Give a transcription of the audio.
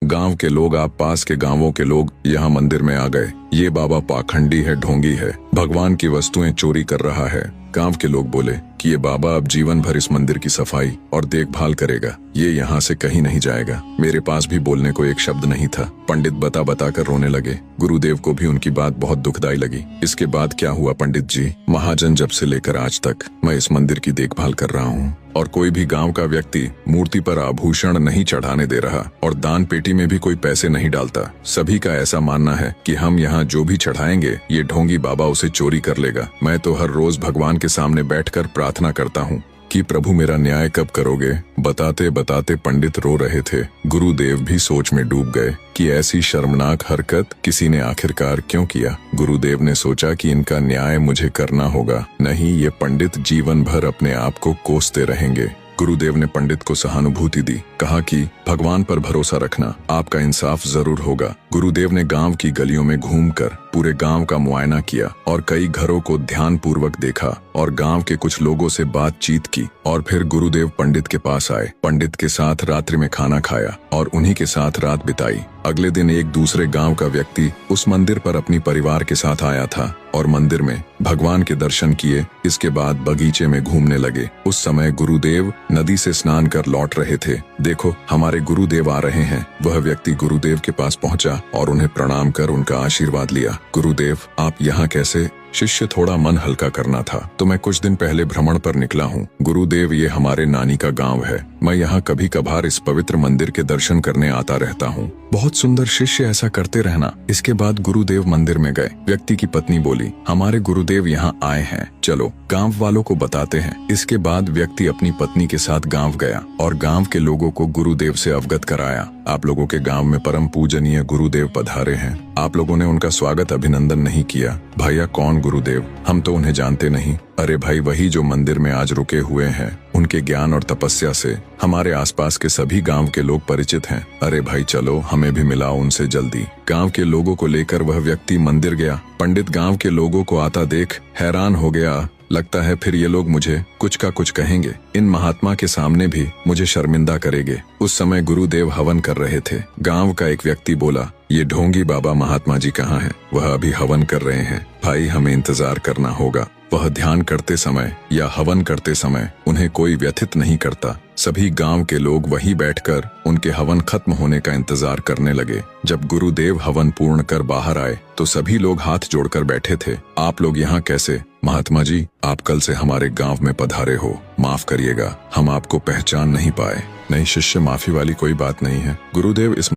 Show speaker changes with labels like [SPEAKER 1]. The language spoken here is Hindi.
[SPEAKER 1] गांव के लोग, आप पास के गांवों के लोग यहाँ मंदिर में आ गए। ये बाबा पाखंडी है, ढोंगी है, भगवान की वस्तुएं चोरी कर रहा है। गांव के लोग बोले कि ये बाबा अब जीवन भर इस मंदिर की सफाई और देखभाल करेगा, ये यहाँ से कहीं नहीं जाएगा। मेरे पास भी बोलने को एक शब्द नहीं था। पंडित बता बता कर रोने लगे। गुरुदेव को भी उनकी बात बहुत दुखदाई लगी। इसके बाद क्या हुआ पंडित जी? महाजन, जब से लेकर आज तक मैं इस मंदिर की देखभाल कर रहा हूँ और कोई भी गांव का व्यक्ति मूर्ति पर आभूषण नहीं चढ़ाने दे रहा और दान पेटी में भी कोई पैसे नहीं डालता। सभी का ऐसा मानना है कि हम यहाँ जो भी चढ़ाएंगे ये ढोंगी बाबा उसे चोरी कर लेगा। मैं तो हर रोज भगवान के सामने बैठकर प्रार्थना करता हूँ कि प्रभु मेरा न्याय कब करोगे। बताते बताते पंडित रो रहे थे। गुरुदेव भी सोच में डूब गए कि ऐसी शर्मनाक हरकत किसी ने आखिरकार क्यों किया। गुरुदेव ने सोचा कि इनका न्याय मुझे करना होगा, नहीं ये पंडित जीवन भर अपने आप को कोसते रहेंगे। गुरुदेव ने पंडित को सहानुभूति दी, कहा कि भगवान पर भरोसा रखना, आपका इंसाफ जरूर होगा। गुरुदेव ने गांव की गलियों में घूमकर पूरे गांव का मुआयना किया और कई घरों को ध्यान पूर्वक देखा और गांव के कुछ लोगों से बातचीत की और फिर गुरुदेव पंडित के पास आए। पंडित के साथ रात्रि में खाना खाया और उन्हीं के साथ रात बिताई। अगले दिन एक दूसरे गांव का व्यक्ति उस मंदिर पर अपनी परिवार के साथ आया था और मंदिर में भगवान के दर्शन किए। इसके बाद बगीचे में घूमने लगे। उस समय गुरुदेव नदी से स्नान कर लौट रहे थे। देखो हमारे गुरुदेव आ रहे हैं। वह व्यक्ति गुरुदेव के पास पहुंचा और उन्हें प्रणाम कर उनका आशीर्वाद लिया। गुरुदेव, आप यहाँ कैसे? शिष्य, थोड़ा मन हल्का करना था तो मैं कुछ दिन पहले भ्रमण पर निकला हूँ। गुरुदेव, ये हमारे नानी का गांव है। मैं यहाँ कभी कभार इस पवित्र मंदिर के दर्शन करने आता रहता हूँ। बहुत सुंदर शिष्य, ऐसा करते रहना। इसके बाद गुरुदेव मंदिर में गए। व्यक्ति की पत्नी बोली, हमारे गुरुदेव यहाँ आए हैं, चलो गांव वालों को बताते हैं। इसके बाद व्यक्ति अपनी पत्नी के साथ गांव गया और गांव के लोगों को गुरुदेव से अवगत कराया। आप लोगों के गांव में परम पूजनीय गुरुदेव पधारे हैं। आप लोगों ने उनका स्वागत अभिनंदन नहीं किया। भैया, कौन गुरुदेव? हम तो उन्हें जानते नहीं। अरे भाई, वही जो मंदिर में आज रुके हुए हैं। उनके ज्ञान और तपस्या से हमारे आसपास के सभी गांव के लोग परिचित हैं। अरे भाई चलो, हमें भी मिलाओ उनसे जल्दी। गांव के लोगों को लेकर वह व्यक्ति मंदिर गया। पंडित गांव के लोगों को आता देख हैरान हो गया। लगता है फिर ये लोग मुझे कुछ का कुछ कहेंगे। इन महात्मा के सामने भी मुझे शर्मिंदा करेंगे। उस समय गुरुदेव हवन कर रहे थे। गांव का एक व्यक्ति बोला, ये ढोंगी बाबा महात्मा जी कहाँ हैं? वह अभी हवन कर रहे हैं। भाई, हमें इंतजार करना होगा। वह ध्यान करते समय या हवन करते समय उन्हें कोई व्यथित नहीं करता। सभी गांव के लोग वहीं बैठकर उनके हवन खत्म होने का इंतजार करने लगे। जब गुरुदेव हवन पूर्ण कर बाहर आए तो सभी लोग हाथ जोड़कर बैठे थे। आप लोग यहाँ कैसे? महात्मा जी, आप कल से हमारे गांव में पधारे हो, माफ करिएगा, हम आपको पहचान नहीं पाए। नहीं शिष्य, माफी वाली कोई बात नहीं है। गुरुदेव, इस